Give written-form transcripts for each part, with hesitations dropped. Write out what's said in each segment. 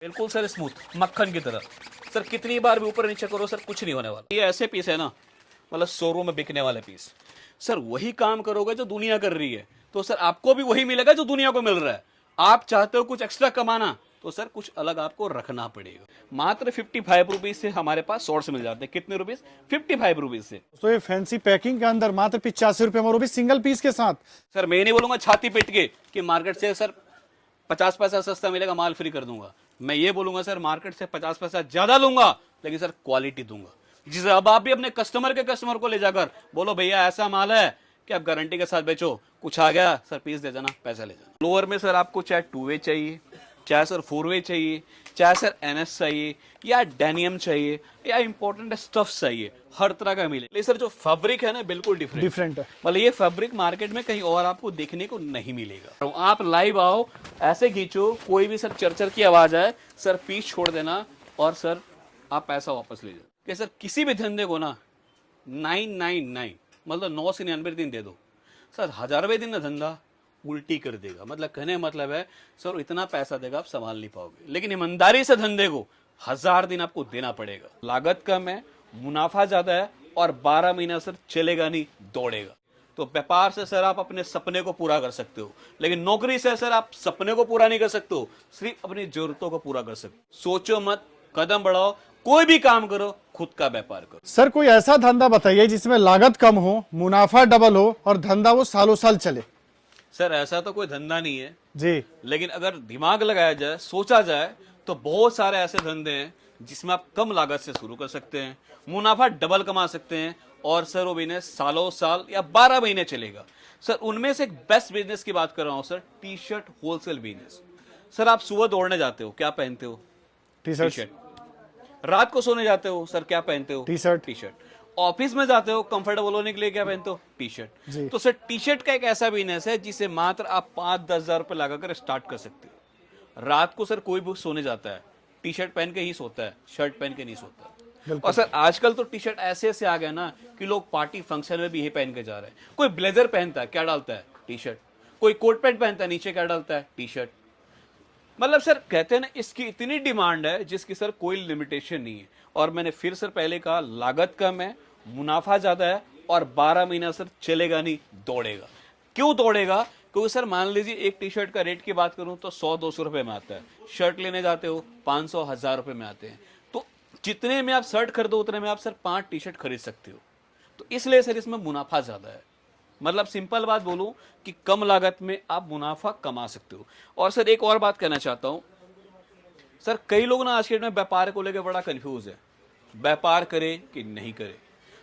बिल्कुल sir smooth मक्खन की तरह। सर कितनी बार भी ऊपर नीचे करो सर कुछ नहीं होने वाला। ये ऐसे पीस है ना, मतलब शोरूम में बिकने वाले पीस। सर वही काम करोगे जो दुनिया कर रही है, तो सर आपको भी वही मिलेगा जो दुनिया को मिल रहा है। आप चाहते हो कुछ एक्स्ट्रा कमाना, तो सर कुछ अलग आपको रखना पड़ेगा। मात्र 55 रुपीज से हमारे पास शॉर्ट्स मिल जाते हैं। कितने रुपीज? 55 रुपीज से। तो ये फैंसी पैकिंग के अंदर मात्र 85 रुपए में, और वो भी सिंगल पीस के साथ। सर मैं नहीं बोलूंगा छाती पीट के कि मार्केट से सर 50 पैसा सस्ता मिलेगा माल फ्री कर दूंगा। मैं ये बोलूंगा सर मार्केट से 50 पैसा ज्यादा लूंगा, लेकिन सर क्वालिटी दूंगा। जिसे अब आप भी अपने कस्टमर को ले जाकर बोलो भैया ऐसा माल है कि आप गारंटी के साथ बेचो, कुछ आ गया सर पीस दे जाना, पैसा ले जाना। लोअर में सर आपको चाहे 2 वे चाहिए, चाहे सर 4 वे चाहिए, चाहे सर एनएस चाहिए, या डेनियम चाहिए, या इंपॉर्टेंट स्टफ चाहिए, हर तरह का मिले। लेकिन सर जो फैब्रिक है ना बिल्कुल डिफरेंट है। मतलब ये फैब्रिक मार्केट में कहीं और आपको देखने को नहीं मिलेगा। तो आप लाइव आओ, ऐसे खींचो, कोई भी सर चरचर की आवाज आए सर पीस छोड़ देना, और सर आप पैसा वापस ले जाओ। कि सर किसी भी धंधे को ना 999 मतलब 999 दिन दे दो, सर 1000वें दिन ना धंधा उल्टी कर देगा। मतलब कहने मतलब है सर इतना पैसा देगा आप संभाल नहीं पाओगे। लेकिन ईमानदारी से धंधे को 1000 दिन आपको देना पड़ेगा। लागत कम है, मुनाफा ज्यादा है, और 12 महीना सर चलेगा नहीं, दौड़ेगा। तो व्यापार से सर आप अपने सपने को पूरा कर सकते हो, लेकिन नौकरी से सर आप सपने को पूरा नहीं कर सकते हो, सिर्फ अपनी जरूरतों को पूरा कर सकते हो। सोचो मत, कदम बढ़ाओ, कोई भी काम करो, खुद का व्यापार करो। सर कोई ऐसा धंधा बताइए जिसमें लागत कम हो, मुनाफा डबल हो और धंधा वो सालों साल चले। सर ऐसा तो कोई धंधा नहीं है जी। लेकिन अगर दिमाग लगाया जाए, सोचा जाए, तो बहुत सारे ऐसे धंधे हैं जिसमें आप कम लागत से शुरू कर सकते हैं, मुनाफा डबल कमा सकते हैं, और सर वो बिजनेस सालों साल या 12 महीने चलेगा। सर उनमें से एक बेस्ट बिजनेस की बात कर रहा हूं sir, T shirt wholesale business. Sir आप सुबह दौड़ने जाते हो, क्या पहनते हो? T T shirt. रात को सोने जाते हो सर, क्या पहनते हो? T shirt. T shirt. Office में जाते हो कंफर्टेबल होने के लिए, क्या पहनते हो? T shirt. तो सर टी शर्ट का एक ऐसा बिजनेस है जिसे मात्र आप 5-10 हजार रुपए लगाकर स्टार्ट कर सकते हो। रात को सर कोई भी सोने जाता है टी शर्ट पहन के ही सोता है, शर्ट पहन के नहीं सोता। और सर आजकल तो टी शर्ट ऐसे ऐसे आ गया ना कि लोग पार्टी फंक्शन में भी यही पहन के जा रहे हैं। कोई ब्लेजर पहनता है, क्या डालता है? T shirt. कोई कोट पैंट पहनता है, नीचे क्या डालता है? T shirt. मतलब सर कहते हैं ना इसकी इतनी डिमांड है जिसकी सर कोई लिमिटेशन नहीं है। और मैंने फिर सर पहले कहा लागत कम है, मुनाफा ज्यादा है, और 12 महीना सर चलेगा नहीं, दौड़ेगा। क्यों दौड़ेगा? क्योंकि सर मान लीजिए एक टी शर्ट का रेट की बात करूं तो 100-200 रुपए में आता है। शर्ट लेने जाते हो 500-1000 रुपए में आते हैं। तो जितने में आप शर्ट खरीदो उतने में आप सर 5 टी शर्ट खरीद सकते हो। तो इसलिए सर इसमें मुनाफा ज्यादा है। मतलब सिंपल बात बोलूं कि कम लागत में आप मुनाफा कमा सकते हो। और सर एक और बात कहना चाहता हूं, सर कई लोग ना आज के डेट में व्यापार को लेकर बड़ा कंफ्यूज है, व्यापार करे कि नहीं करे।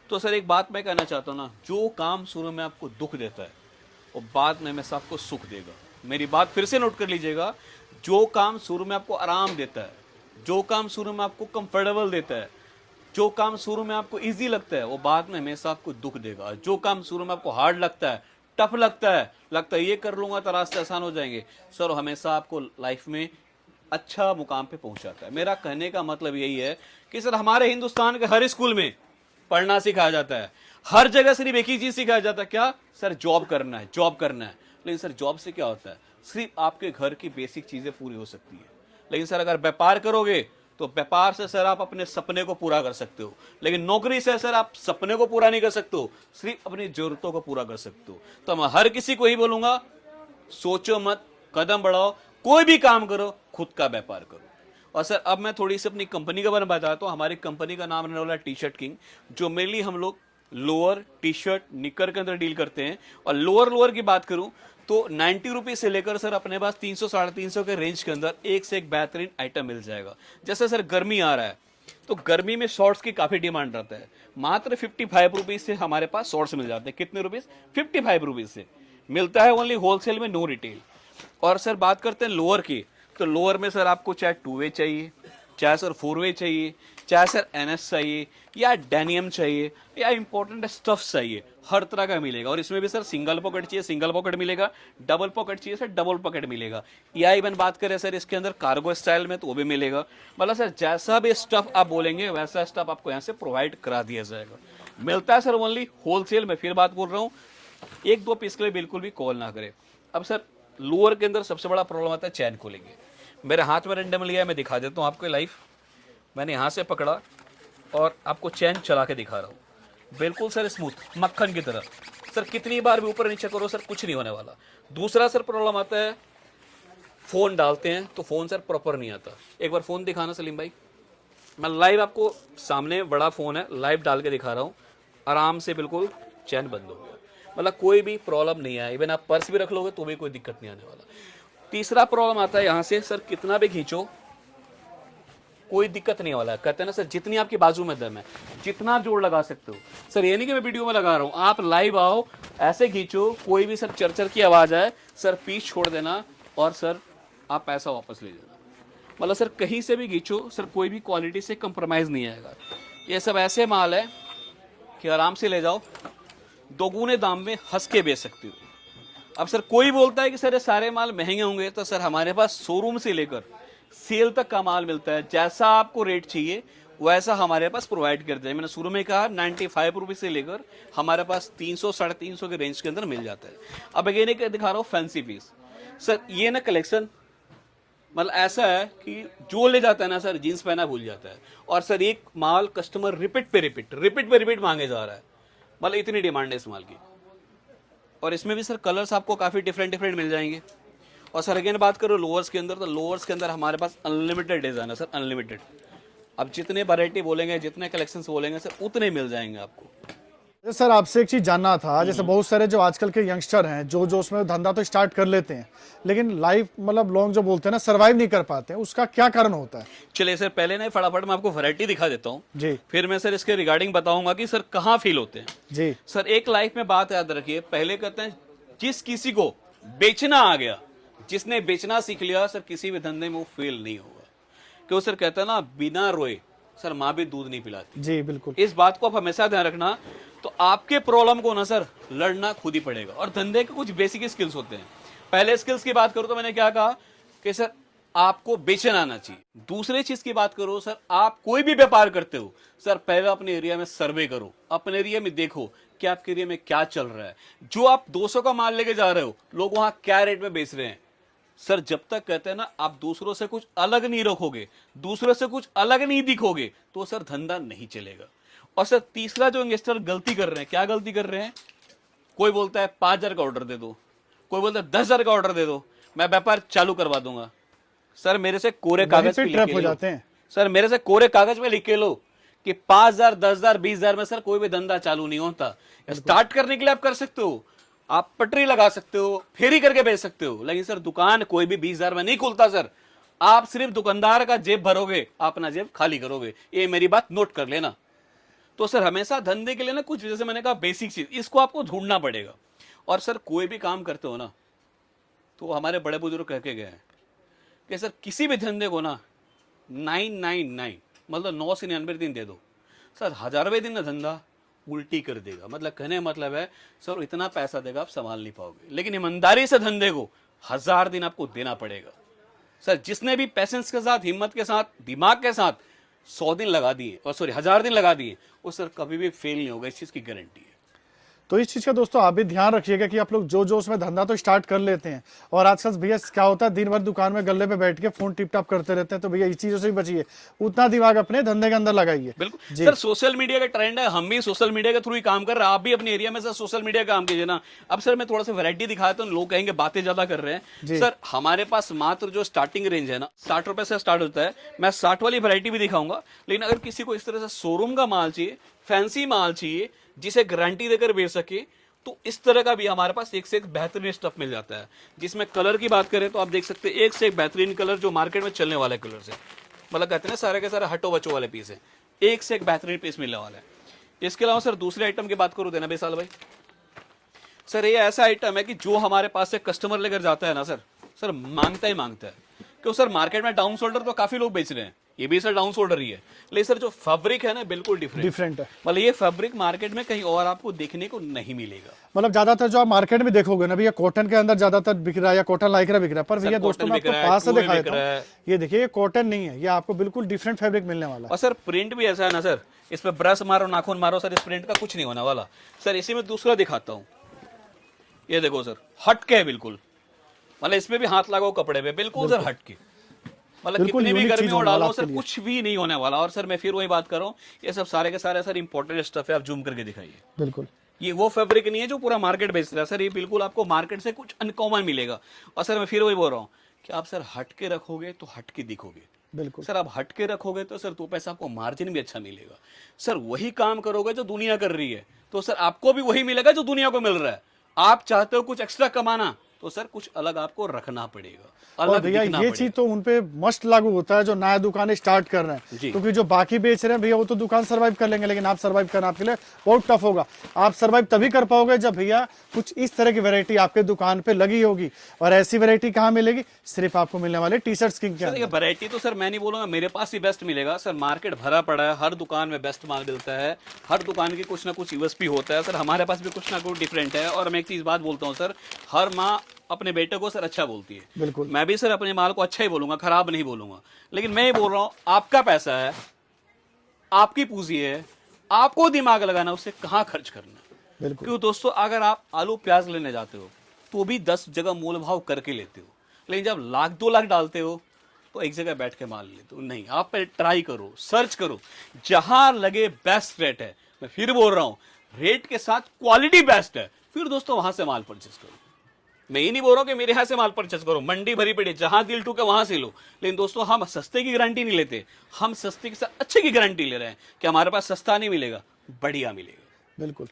तो सर एक बात मैं कहना चाहता हूं ना, जो काम शुरू में आपको दुख देता है वो बाद में हमेशा आपको सुख देगा। मेरी बात फिर से नोट कर लीजिएगा, जो काम शुरू में आपको आराम देता है, जो काम शुरू में आपको कंफर्टेबल देता है, जो काम शुरू में आपको इजी लगता है, वो बाद में हमेशा आपको दुख देगा। जो काम शुरू में आपको हार्ड लगता है, टफ लगता है ये कर लूंगा तो रास्ते आसान हो जाएंगे, सर हमेशा आपको लाइफ में अच्छा मुकाम पे पहुंचाता है। मेरा कहने का मतलब यही है कि सर हमारे हिंदुस्तान के हर स्कूल में पढ़ना सिखाया जाता है, हर जगह सिर्फ एक ही चीज सिखाया जाता है, क्या सर? जॉब करना है, जॉब करना है। लेकिन सर जॉब से क्या होता है? सिर्फ आपके घर की बेसिक चीजें पूरी हो सकती है। लेकिन सर अगर व्यापार करोगे तो व्यापार से सर आप अपने सपने को पूरा कर सकते हो, लेकिन नौकरी से सर आप सपने को पूरा नहीं कर सकते हो, सिर्फ अपनी जरूरतों को पूरा कर सकते हो। तो मैं हर किसी को ही बोलूंगा, सोचो मत, कदम बढ़ाओ, कोई भी काम करो, खुद का व्यापार करो। और सर अब मैं थोड़ी सी अपनी कंपनी के बारे में बताता हूँ। हमारी कंपनी का नाम रहने वाला है टी शर्ट किंग, जो मेनली हम लोग लोअर, टी शर्ट, निकर के अंदर डील करते हैं। और लोअर की बात करूं तो 90 रुपीज से लेकर सर अपने पास 300-350 के रेंज के अंदर एक से एक बेहतरीन आइटम मिल जाएगा। जैसे सर गर्मी आ रहा है तो गर्मी में शॉर्ट्स की काफी डिमांड रहता है। मात्र 55 रुपीज से हमारे पास शॉर्ट्स मिल जाते हैं। कितने रुपीज? 55 रुपीज से मिलता है, ओनली होलसेल में, नो रिटेल। और सर बात करते हैं लोअर की, तो लोअर में सर आपको चाहे 2 वे चाहिए, चाहे सर 4 वे चाहिए, चाहे सर एनएस चाहिए, या डेनियम चाहिए, या इंपॉर्टेंट स्टफ चाहिए, हर तरह का मिलेगा। और इसमें भी सर सिंगल पॉकेट चाहिए, सिंगल पॉकेट मिलेगा, डबल पॉकेट चाहिए सर, डबल पॉकेट मिलेगा, या इवन बात करें सर इसके अंदर कार्गो स्टाइल में तो वो भी मिलेगा। मतलब सर जैसा भी स्टफ आप बोलेंगे वैसा स्टफ आपको यहाँ से प्रोवाइड करा दिया जाएगा। मिलता है सर ओनली होलसेल में। फिर बात बोल रहा हूँ, 1-2 पीस के लिए बिल्कुल भी कॉल ना करें। अब सर लोअर के अंदर सबसे बड़ा प्रॉब्लम आता है चैन खोलेंगे। मेरे हाथ में रैंडम लिया है, मैं दिखा देता हूँ आपको लाइव। मैंने यहाँ से पकड़ा और आपको चैन चला के दिखा रहा हूँ, बिल्कुल सर स्मूथ मक्खन की तरह। सर कितनी बार भी ऊपर नीचे करो सर कुछ नहीं होने वाला। दूसरा सर प्रॉब्लम आता है, फ़ोन डालते हैं तो फ़ोन सर प्रॉपर नहीं आता। एक बार फ़ोन दिखाना सलीम भाई, मैं लाइव आपको सामने बड़ा फ़ोन है लाइव डाल के दिखा रहा हूँ, आराम से बिल्कुल चैन बंद हो गया, मतलब कोई भी प्रॉब्लम नहीं है। इवन आप पर्स भी रख लोगे तो भी कोई दिक्कत नहीं आने वाला। तीसरा प्रॉब्लम आता है यहाँ से, सर कितना भी खींचो कोई दिक्कत नहीं वाला है। कहते हैं ना सर जितनी आपकी बाजू में दम है जितना जोर लगा सकते हो। सर ये नहीं कि मैं वीडियो में लगा रहा हूँ, आप लाइव आओ ऐसे खींचो, कोई भी सर चरचर की आवाज़ आए सर पीस छोड़ देना और सर आप पैसा वापस ले जाना। मतलब सर कहीं से भी खींचो सर कोई भी क्वालिटी से कंप्रोमाइज़ नहीं आएगा। ये सब ऐसे माल है कि आराम से ले जाओ, दोगुने दाम में हंस के बेच सकते हो। अब सर कोई बोलता है कि सर ये सारे माल महंगे होंगे, तो सर हमारे पास शोरूम से लेकर सेल तक का माल मिलता है। जैसा आपको रेट चाहिए वैसा हमारे पास प्रोवाइड करते हैं। मैंने शुरू में कहा 95 रुपये से लेकर हमारे पास 300 350 के रेंज के अंदर मिल जाता है। अब अगेन एक दिखा रहा हूँ फैंसी पीस। सर ये ना कलेक्शन मतलब ऐसा है कि जो ले जाता है ना सर जीन्स पहना भूल जाता है। और सर एक माल कस्टमर रिपीट पे रिपीट मांगे जा रहा है, मतलब इतनी डिमांड है इस माल की। और इसमें भी सर कलर्स आपको काफ़ी डिफरेंट मिल जाएंगे। और सर अगेन बात करो लोअर्स के अंदर, तो लोअर्स के अंदर हमारे पास अनलिमिटेड डिज़ाइन है सर, अनलिमिटेड। अब जितने वैरायटी बोलेंगे जितने कलेक्शंस बोलेंगे सर उतने मिल जाएंगे आपको। सर आपसे एक चीज जानना था, जैसे बहुत सारे जो आजकल के यंगस्टर हैं जो जो उसमें धंधा तो स्टार्ट कर लेते हैं लेकिन लाइफ मतलब लॉन्ग जो बोलते हैं ना सर्वाइव नहीं कर पाते हैं, उसका क्या कारण होता है? चलिए सर पहले ना फटाफट मैं आपको वैरायटी दिखा देता हूँ जी फिर मैं सर इसके रिगार्डिंग बताऊंगा कि सर कहाँ फील होते हैं। जी सर एक लाइफ में बात याद रखिए, पहले कहते हैं जिस किसी को बेचना आ गया, जिसने बेचना सीख लिया सर किसी भी धंधे में वो फेल नहीं होगा। क्यों सर कहते हैं ना बिना रोए सर माँ भी दूध नहीं पिलाती। जी बिल्कुल, इस बात को आप हमेशा ध्यान रखना। तो आपके प्रॉब्लम को ना सर लड़ना खुद ही पड़ेगा। और धंधे के कुछ बेसिक स्किल्स होते हैं। पहले स्किल्स की बात करूं तो मैंने क्या कहा कि सर आपको बेचना आना चाहिए। दूसरी चीज की बात करो सर, आप कोई भी व्यापार करते हो सर पहले अपने एरिया में सर्वे करो, अपने एरिया में देखो कि आपके एरिया में क्या चल रहा है। जो आप 200 का माल लेके जा रहे हो लोग वहां क्या रेट में बेच रहे हैं। सर जब तक कहते हैं ना आप दूसरों से कुछ अलग नहीं रखोगे, दूसरों से कुछ अलग नहीं दिखोगे तो सर धंधा नहीं चलेगा। और सर तीसरा जो इन्वेस्टर गलती कर रहे हैं, क्या गलती कर रहे हैं, कोई बोलता है 5,000 का ऑर्डर दे दो, कोई बोलता है 10,000 का ऑर्डर दे दो, मैं व्यापार चालू करवा दूंगा। सर मेरे से कोरे कागज पे लिख के लो, जाते हैं सर मेरे से कोरे कागज पे लिख के लो कि 5,000 10,000 20,000 में सर कोई भी धंधा चालू नहीं होता। स्टार्ट करने के लिए आप कर सकते हो, आप पटरी लगा सकते हो, फेरी करके बेच सकते हो, लेकिन सर दुकान कोई भी 20,000 में नहीं खुलता। सर आप सिर्फ दुकानदार का जेब भरोगे, अपना जेब खाली करोगे, ये मेरी बात नोट कर लेना। तो सर हमेशा धंधे के लिए ना कुछ जैसे मैंने कहा बेसिक चीज इसको आपको ढूंढना पड़ेगा। और सर कोई भी काम करते हो ना तो हमारे बड़े बुजुर्ग कह के गए हैं कि सर किसी भी धंधे को ना 999 मतलब 999 दिन दे दो, सर 1000वें दिन ना धंधा उल्टी कर देगा। मतलब कहने मतलब है सर इतना पैसा देगा आप संभाल नहीं पाओगे, लेकिन ईमानदारी से धंधे को 1000 दिन आपको देना पड़ेगा। सर जिसने भी पैसेंस के साथ, हिम्मत के साथ, दिमाग के साथ 100 दिन लगा दिए और सॉरी 1000 दिन लगा दिए वो सर कभी भी फेल नहीं होगा, इस चीज़ की गारंटी है। तो इस चीज़ का दोस्तों आप भी ध्यान रखिएगा कि आप लोग जो जो उसमें धंधा तो स्टार्ट कर लेते हैं और आजकल भैया क्या होता है दिन भर दुकान में गल्ले पे बैठ के फोन टिप टाप करते रहते हैं, तो भैया इस चीज़ों से भी बचिए, उतना दिमाग अपने धंधे के अंदर लगाइए। बिल्कुल सर सोशल मीडिया का ट्रेंड है, हम भी सोशल मीडिया के थ्रू ही काम कर रहे हैं, आप भी अपने एरिया में सर सोशल मीडिया काम कीजिए ना। अब सर मैं थोड़ा सा वैरायटी दिखाता हूँ, लोग कहेंगे बातें ज्यादा कर रहे हैं। सर हमारे पास मात्र जो स्टार्टिंग रेंज है ना 60 रुपए से स्टार्ट होता है। मैं 60 वाली वैरायटी भी दिखाऊंगा, लेकिन अगर किसी को इस तरह से शोरूम का माल चाहिए, फैंसी माल चाहिए जिसे गारंटी देकर बेच सके, तो इस तरह का भी हमारे पास एक से एक बेहतरीन स्टफ मिल जाता है। जिसमें कलर की बात करें तो आप देख सकते हैं एक से एक बेहतरीन कलर जो मार्केट में चलने वाले कलर से, मतलब कहते हैं ना सारे के सारे हटो बचो वाले पीस है, एक से एक बेहतरीन पीस मिलने वाला है। इसके अलावा सर दूसरे आइटम की बात करूँ देना विशाल भाई, सर ये ऐसा आइटम है कि जो हमारे पास से कस्टमर लेकर जाता है ना सर मांगता ही मांगता है। क्यों सर मार्केट में डाउन शोल्डर तो काफी लोग बेच रहे हैं, ये भी सर डाउन शोल्डर ही है, लेकिन सर जो फैब्रिक है ना बिल्कुल डिफरेंट है। मतलब ये फैब्रिक मार्केट में कहीं और आपको देखने को नहीं मिलेगा। मतलब ज्यादातर जो आप मार्केट में देखोगे ना भैया कॉटन के अंदर ज्यादातर बिक रहा है या कॉटन लाइक्रा बिक रहा है, पर भैया दोस्तों मैं आपको पास से दिखा देता हूं, ये देखिए ये कॉटन नहीं है, ये आपको बिल्कुल डिफरेंट फैब्रिक मिलने वाला है। और सर प्रिंट भी ऐसा है ना सर, इस पर ब्रश मारो नाखून मारो सर इस प्रिंट का कुछ नहीं होने वाला। सर इसी में दूसरा दिखाता हूँ, ये देखो सर हट के है बिल्कुल, मतलब इसमें भी हाथ लगाओ कपड़े पे बिल्कुल सर हट के। मतलब बिल्कुल कितनी भी unique गर्मी चीज हो होने वाला डालो आपके सर लिए। कुछ भी नहीं होने वाला। और सर मैं फिर वही बात कर रहा हूँ, ये सब सारे के सारे सर इंपॉर्टेंट स्टफ है, आप जूम करके दिखाइए। बिल्कुल ये वो फैब्रिक नहीं है जो पूरा मार्केट बेच रहा है सर, ये बिल्कुल आपको मार्केट से कुछ अनकॉमन मिलेगा। और सर मैं फिर वही बोल रहा हूँ कि आप सर हट के रखोगे तो हट के दिखोगे। बिल्कुल सर आप हट के रखोगे तो सर 2 पैसा आपको मार्जिन भी अच्छा मिलेगा। सर वही काम करोगे जो दुनिया कर रही है तो सर आपको भी वही मिलेगा जो दुनिया को मिल रहा है। आप चाहते हो कुछ एक्स्ट्रा कमाना तो सर कुछ अलग आपको रखना पड़ेगा, और अलग भैया दिखना ये चीज पड़ेगा। तो उनपे मस्ट लागू होता है जो नया दुकानें स्टार्ट कर रहे हैं, जी। क्योंकि जो बाकी बेच रहे हैं भैया वो तो दुकान सर्वाइव कर लेंगे, लेकिन आप सर्वाइव करना आपके लिए बहुत टफ होगा। आप सर्वाइव तभी कर पाओगे जब भैया कुछ इस तरह की वैरायटी आपके दुकान पे लगी होगी। और ऐसी वैरायटी कहाँ मिलेगी? सिर्फ आपको मिलने वाले टी शर्ट्स किंग के सर ये अंदर। वैरायटी तो सर मैं नहीं बोलूंगा मेरे पास ही बेस्ट मिलेगा सर, मार्केट भरा पड़ा है, हर दुकान में बेस्ट माल मिलता है, हर दुकान की कुछ ना कुछ यूएसपी होता है सर, हमारे पास भी कुछ ना कुछ डिफरेंट है। और मैं एक चीज बात बोलता हूँ सर, हर माँ अपने बेटे को सर अच्छा बोलती है। बिल्कुल मैं भी सर अपने माल को अच्छा ही बोलूंगा, खराब नहीं बोलूंगा। लेकिन मैं ये बोल रहा हूँ आपका पैसा है, आपकी पूंजी है, आपको दिमाग लगाना उसे कहाँ खर्च करना है। बिल्कुल क्यों दोस्तों, अगर आप आलू प्याज लेने जाते हो तो भी 10 जगह मोल भाव करके लेते हो, लेकिन जब लाख 2 लाख डालते हो तो एक जगह बैठ के माल लेते हो। नहीं, आप पहले ट्राई करो, सर्च करो, जहां लगे बेस्ट रेट है, मैं फिर बोल रहा हूं रेट के साथ क्वालिटी बेस्ट है, फिर दोस्तों वहां से माल परचेस करो। मैं ये नहीं बोल रहा हूं कि मेरे यहां से माल परचेस करो, मंडी भरी पड़ी जहां दिल टूके वहां से लो, लेकिन दोस्तों हम सस्ते की गारंटी नहीं लेते, हम सस्ते के साथ अच्छे की गारंटी ले रहे हैं कि हमारे पास सस्ता नहीं मिलेगा, बढ़िया मिलेगा। बिल्कुल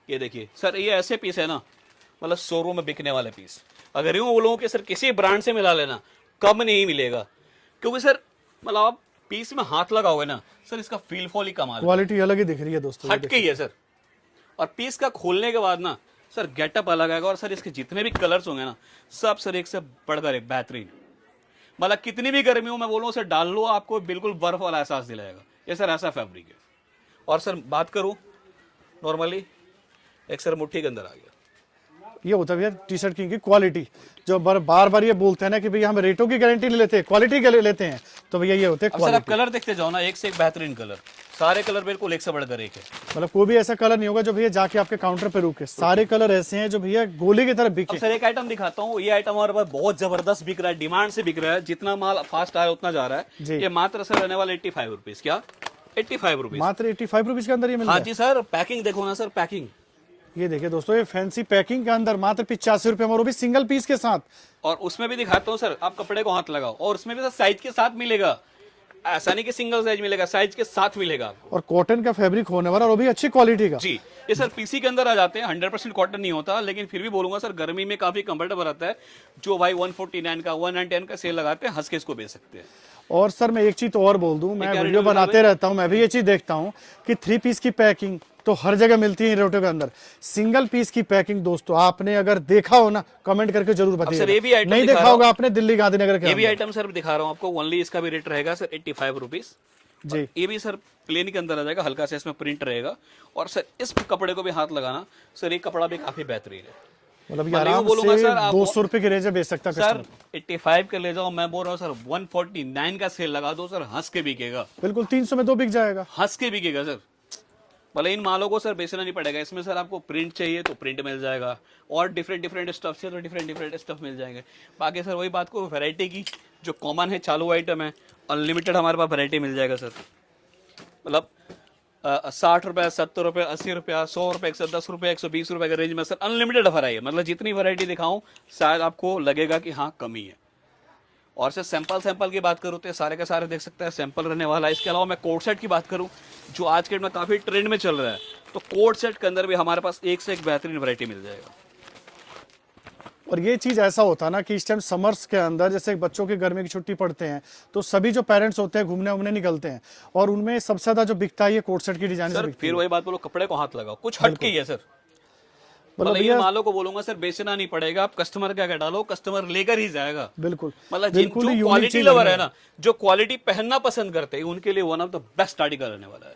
ये देखिए सर, ये ऐसे पीस है ना, मतलब शोरूम में बिकने वाले पीस। अगर यूं बोलूं कि सर किसी ब्रांड से मिला लेना, कम नहीं मिलेगा, क्योंकि सर मतलब आप पीस में हाथ लगाओगे ना सर, इसका फील फॉल ही कमाल है, क्वालिटी अलग ही दिख रही है दोस्तों, ये हट के ही है सर। और पीस का खोलने के बाद ना सर गेटअप अलग आएगा, और सर इसके जितने भी कलर्स होंगे ना सब सर एक से बढ़कर एक बेहतरीन। मतलब कितनी भी गर्मी हो, मैं बोलूँ सर डाल लो, आपको बिल्कुल बर्फ वाला एहसास दिलाएगा। ये सर ऐसा फैब्रिक है। और सर बात करूँ नॉर्मली, एक सर मुट्ठी के अंदर आ गया। ये होता है भैया टी शर्ट किंग की क्वालिटी। जो बार बार ये बोलते हैं ना कि भैया हम रेटों की गारंटी नहीं लेते, क्वालिटी के लिए लेते हैं, तो भैया ये होते हैं अब सर आप क्वालिटी। कलर देखते जाओ ना, एक से एक बेहतरीन कलर, सारे कलर बिल्कुल एक से बढ़कर एक है। मतलब कोई भी ऐसा कलर नहीं होगा जो भैया जाके आपके काउंटर पे रुके, सारे कलर ऐसे हैं जो भैया गोली की तरफ अब बिके। सर एक आइटम दिखाता हूँ, ये आइटम हमारे पास बहुत जबरदस्त बिक रहा है, डिमांड से बिक रहा है, जितना माल फास्ट आया उतना जा रहा जी। है। ये मात्र सर रहने वाला 85 रुपीज। क्या 85 रुपीज? मात्र 85 रुपीज के अंदर ये मिल हाँ रहा है। जी सर, पैकिंग देखो ना सर, पैकिंग। ये देखिए दोस्तों, ये फैंसी पैकिंग के अंदर मात्र 85 रुपए में, और वो भी सिंगल पीस के साथ। और उसमें भी दिखाता हूँ सर, आप कपड़े को हाथ लगाओ, और उसमें भी सर साइज के साथ मिलेगा, ऐसा नहीं कि सिंगल साइज मिलेगा, साइज के साथ मिलेगा आपको। और कॉटन का फैब्रिक होने वाला, और वो भी अच्छी क्वालिटी का। जी, ये सर पीसी के अंदर आ जाते हैं, 100% कॉटन नहीं होता, लेकिन फिर भी बोलूंगा सर गर्मी में काफी कंफर्टेबल रहता है। जो भाई 149 का 110 का सेल लगाते हैं, हंस के इसको बेच सकते हैं। और सर मैं एक चीज तो और बोल दूं, मैं क्या वीडियो रेट में बनाते रहता हूं, मैं भी ये चीज देखता हूं कि 3 पीस की पैकिंग तो हर जगह मिलती है रेटों के अंदर। सिंगल पीस की पैकिंग दोस्तों आपने अगर देखा हो ना, कमेंट करके जरूर सर ये भी बताइएगा। आइटम नहीं दिखा देखा रहा होगा आपने दिल्ली गांधीनगर के ये भी अंदर। आइटम सर दिखा रहा हूँ आपको, ओनली इसका भी रेट रहेगा सर 85 रुपीज जी ये भी सर प्लेन के अंदर आ जाएगा, हल्का सा इसमें प्रिंट रहेगा। और सर इस कपड़े को भी हाथ लगाना सर, ये कपड़ा भी काफी बेहतरीन है। मतलब ये मैं यूं आराम बोलूंगा से सर, आप 200 रुपए की रेंज में बेच सकता है सर कस्टमर। 85 के ले जाओ, मैं बोल रहा हूँ सर 149 का सेल लगा दो सर, हंस के बिकेगा, बिल्कुल 300 में 2 बिक जाएगा। हंस के बिकेगा सर। भले इन मालों को सर बेचना नहीं पड़ेगा, इसमें सर आपको प्रिंट चाहिए तो प्रिंट मिल जाएगा, और डिफरेंट डिफरेंट स्टफ से तो डिफरेंट डिफरेंट स्टफ मिल जाएंगे। बाकी सर वही बात को वैरायटी की, जो कॉमन है चालू आइटम है, अनलिमिटेड हमारे पास वैरायटी मिल जाएगा सर। मतलब 60 रुपये, 70 रुपये, 80 रुपया, 100 रुपये, 110 रुपये, 120 रुपये के रेंज में सर अनलिमिटेड ऑफर आई है। मतलब जितनी वैरायटी दिखाऊं शायद आपको लगेगा कि हाँ कमी है। और सर सैंपल की बात करूँ तो सारे के सारे देख सकते हैं, सैंपल रहने वाला है। इसके अलावा मैं कोट सेट की बात करूँ, जो आज के डेट में काफ़ी ट्रेंड में चल रहा है, तो कोट सेट के अंदर भी हमारे पास एक से एक बेहतरीन वैरायटी मिल जाएगा। और ये चीज ऐसा होता है ना कि इस टाइम समर्स के अंदर जैसे बच्चों की गर्मी की छुट्टी पड़ते हैं, तो सभी जो पेरेंट्स होते हैं घूमने उमने निकलते हैं, और उनमें सबसे ज्यादा जो बिकता है ये कोट सेट की डिजाइन सर फिर वही बात बोलो, कपड़े को हाथ लगाओ, कुछ हट के ही है सर। मतलब मतलब ये भैया मालों को बोलूंगा सर बेचना नहीं पड़ेगा, आप कस्टमर क्या डालो, कस्टमर लेकर ही जाएगा। बिल्कुल मतलब बिल्कुल जो ही यूनिक क्वालिटी चीज लवर लगने है ना, जो क्वालिटी पहनना पसंद करते हैं, उनके लिए one of the best article रहने वाला है।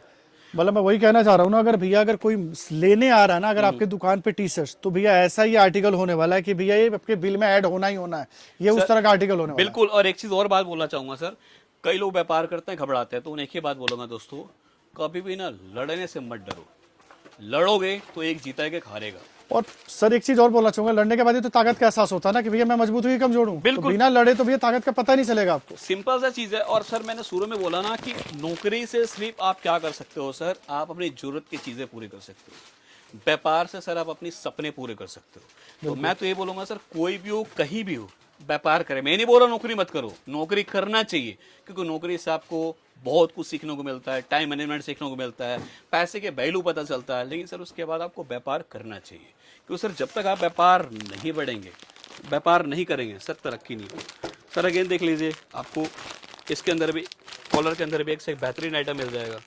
मतलब मैं वही कहना चाह रहा हूँ ना, अगर भैया अगर कोई लेने आ रहा है ना अगर आपके दुकान पे टी शर्ट, तो भैया ऐसा ही आर्टिकल होने वाला है कि भैया ये आपके बिल में ऐड होना ही होना है, ये उस तरह का आर्टिकल होने वाला है। बिल्कुल। और एक चीज और बात बोलना चाहूंगा सर, कई लोग व्यापार करते हैं घबराते हैं, तो उन्हें एक ही बात बोलूंगा दोस्तों, कभी भी ना लड़ने से मत डरो, लड़ोगे तो एक जीता है, एक हारेगा। और सर एक चीज और बोलना चाहूंगा, लड़ने के बाद ये तो ताकत का एहसास होता है ना कि भैया मैं मजबूत हुई कमजोर हूँ, बिल्कुल। तो बिना लड़े तो भैया ताकत का पता नहीं चलेगा आपको। सिंपल सा चीज है। और सर मैंने शुरू में बोला ना कि नौकरी से सिर्फ आप क्या कर सकते हो सर, आप अपनी जरूरत की चीजें पूरी कर सकते हो। व्यापार से सर आप अपनी सपने पूरे कर सकते हो। तो मैं तो ये बोलूंगा सर, कोई भी हो कहीं भी हो व्यापार करें। मैं नहीं बोल रहा नौकरी मत करो, नौकरी करना चाहिए, क्योंकि नौकरी से आपको बहुत कुछ सीखने को मिलता है, टाइम मैनेजमेंट सीखने को मिलता है, पैसे के वैल्यू पता चलता है। लेकिन सर उसके बाद आपको व्यापार करना चाहिए, क्योंकि सर जब तक आप व्यापार नहीं बढ़ेंगे, व्यापार नहीं करेंगे, सर तरक्की नहीं होगी। सर अगेन देख लीजिए, आपको इसके अंदर भी, कॉलर के अंदर भी एक से एक बेहतरीन आइटम मिल जाएगा।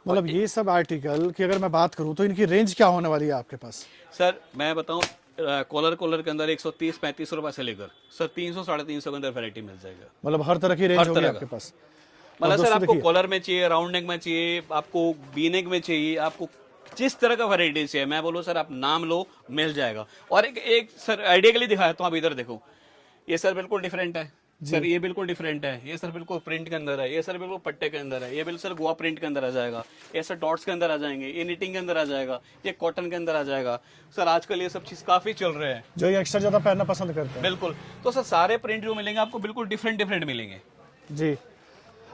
मतलब ये सब आर्टिकल की अगर मैं बात करूं तो इनकी रेंज क्या होने वाली है आपके पास? सर मैं बताऊं, कॉलर के अंदर 130-35 रुपए से लेकर सर 300-350 के अंदर वैरायटी मिल जाएगा। मतलब हर तरह की रेंज हर होगी तरह आपके का। पास। और मतलब सर दोस्तों आपको देखिए, कॉलर में चाहिए, राउंड नेक में चाहिए, आपको वी नेक में चाहिए, आपको जिस तरह का वैरायटी चाहिए, मैं बोलो सर आप नाम लो, मिल जाएगा। और एक सर आइडिया के लिए दिखाया तो आप इधर देखो, ये सर बिल्कुल डिफरेंट है सर, ये बिल्कुल डिफरेंट है, ये सर बिल्कुल प्रिंट के अंदर है, ये सर बिल्कुल पट्टे के अंदर है, ये बिल्कुल सर गोवा प्रिंट के अंदर आ जाएगा, ये सर डॉट्स के अंदर आ जाएंगे, ये निटिंग के अंदर आ जाएगा, ये कॉटन के अंदर आ जाएगा। सर आजकल ये सब चीज काफी चल रहे हैं, जो ये एक्स्ट्रा ज्यादा पहनना पसंद करते हैं। बिल्कुल। तो सर सारे प्रिंट जो मिलेंगे आपको बिल्कुल डिफरेंट डिफरेंट मिलेंगे जी।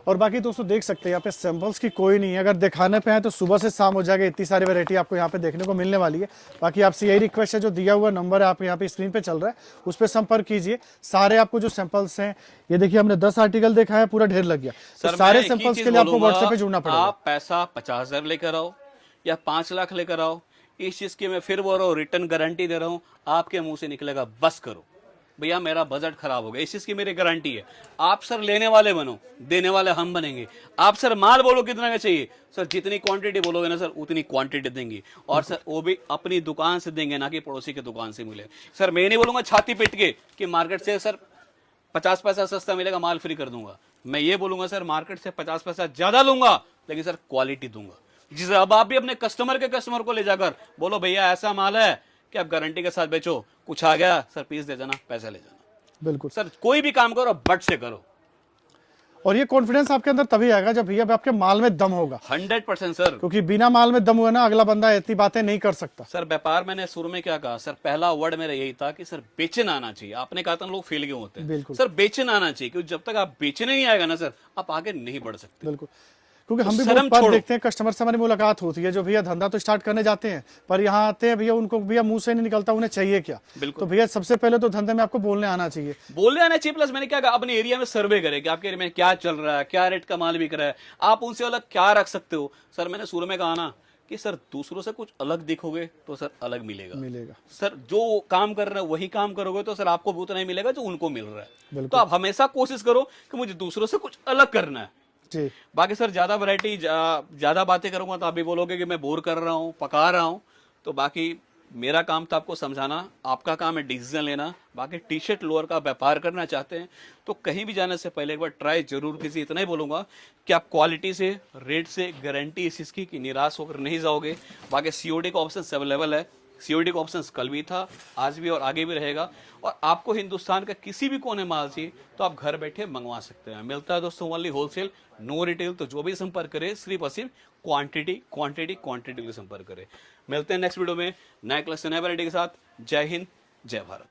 और बाकी दोस्तों देख सकते हैं यहाँ पे सैंपल्स की कोई नहीं है, अगर दिखाने पे है तो सुबह से शाम हो जाएगा, इतनी सारी वैरायटी आपको यहाँ पे देखने को मिलने वाली है। बाकी आपसे यही रिक्वेस्ट है, जो दिया हुआ नंबर है आप यहाँ पे स्क्रीन पे चल रहा है उस पर संपर्क कीजिए। सारे आपको जो सैंपल्स हैं, ये देखिए हमने 10 आर्टिकल देखा है, पूरा ढेर लग गया। तो सारे सैंपल्स के लिए आपको व्हाट्सएप पे जुड़ना पड़ेगा। आप पैसा 50,000 लेकर आओ या 5 लाख लेकर आओ, इस चीज की मैं फिर बोल रहा हूँ, रिटर्न गारंटी दे रहा हूँ, आपके मुंह से निकलेगा बस करो भैया मेरा बजट खराब हो गया, इस चीज की मेरी गारंटी है। आप सर लेने वाले बनो, देने वाले हम बनेंगे। आप सर माल बोलो कितना का चाहिए, सर जितनी क्वांटिटी बोलोगे ना सर उतनी क्वांटिटी देंगे, और सर वो भी अपनी दुकान से देंगे, ना कि पड़ोसी की दुकान से मिले। सर मैं नहीं बोलूंगा छाती पीट के कि मार्केट से सर 50 पैसा सस्ता मिलेगा माल फ्री कर दूंगा। मैं ये बोलूंगा सर मार्केट से 50 पैसा ज्यादा लूंगा, लेकिन सर क्वालिटी दूंगा। जिसे अब आप भी अपने कस्टमर को ले जाकर बोलो भैया ऐसा माल है कि आप गारंटी के साथ बेचो, कुछ आ गया सर पीस दे जाना, पैसा ले जाना। बिल्कुल सर कोई भी काम करो बट से करो, और ये कॉन्फिडेंस आपके अंदर तभी आएगा जब भैया आपके माल में दम होगा। 100% सर, क्योंकि बिना माल में दम हुआ ना अगला बंदा इतनी बातें नहीं कर सकता। सर व्यापार मैंने शुरू में क्या कहा सर, पहला वर्ड मेरा यही था कि सर बेचना आना चाहिए। आपने कहा था लोग फेल क्यों होते हैं, बिल्कुल सर बेचना आना चाहिए, क्योंकि जब तक आप बेचने नहीं आएगा ना सर आप आगे नहीं बढ़ सकते। बिल्कुल, क्योंकि हम भी शर्म बहुत बार छोड़ो। देखते हैं कस्टमर से हमारी मुलाकात होती है, जो भैया धंधा तो स्टार्ट करने जाते हैं पर यहाँ आते हैं भैया उनको भैया मुंह से नहीं निकलता उन्हें चाहिए क्या। बिल्कुल। तो भैया सबसे पहले तो धंधे में आपको बोलने आना चाहिए। बोलने आना चाहिए, प्लस मैंने क्या कहा अपने एरिया में सर्वे करें कि आपके एरिया में क्या चल रहा है, क्या रेट का माल बिक रहा है, आप उनसे अलग क्या रख सकते हो। सर मैंने शुरू में कहा ना कि सर दूसरों से कुछ अलग दिखोगे तो सर अलग मिलेगा। सर जो काम कर रहे हैं वही काम करोगे तो सर आपको भी उतना ही मिलेगा जो उनको मिल रहा है। तो आप हमेशा कोशिश करो कि मुझे दूसरों से कुछ अलग करना है जी। बाकी सर ज्यादा वैरायटी ज्यादा बातें करूंगा तो आप भी बोलोगे कि मैं बोर कर रहा हूँ, पका रहा हूँ। तो बाकी मेरा काम था आपको समझाना, आपका काम है डिसीजन लेना। बाकी टी शर्ट लोअर का व्यापार करना चाहते हैं तो कहीं भी जाने से पहले एक बार ट्राई जरूर कीजिए। इतना ही बोलूंगा कि आप क्वालिटी से, रेट से गारंटी इस चीज़ की कि निराश होकर नहीं जाओगे। बाकी सीओडी का ऑप्शन अवेलेबल है, सीओडी का ऑप्शन कल भी था, आज भी और आगे भी रहेगा। और आपको हिंदुस्तान का किसी भी कोने माल चाहिए तो आप घर बैठे मंगवा सकते हैं। मिलता है दोस्तों ओनली होलसेल, नो रिटेल। तो जो भी संपर्क करे सिर्फ और सिर्फ क्वांटिटी के संपर्क करे। मिलते हैं नेक्स्ट वीडियो में नए क्लास से नए वैरायटी के साथ। जय हिंद, जय भारत।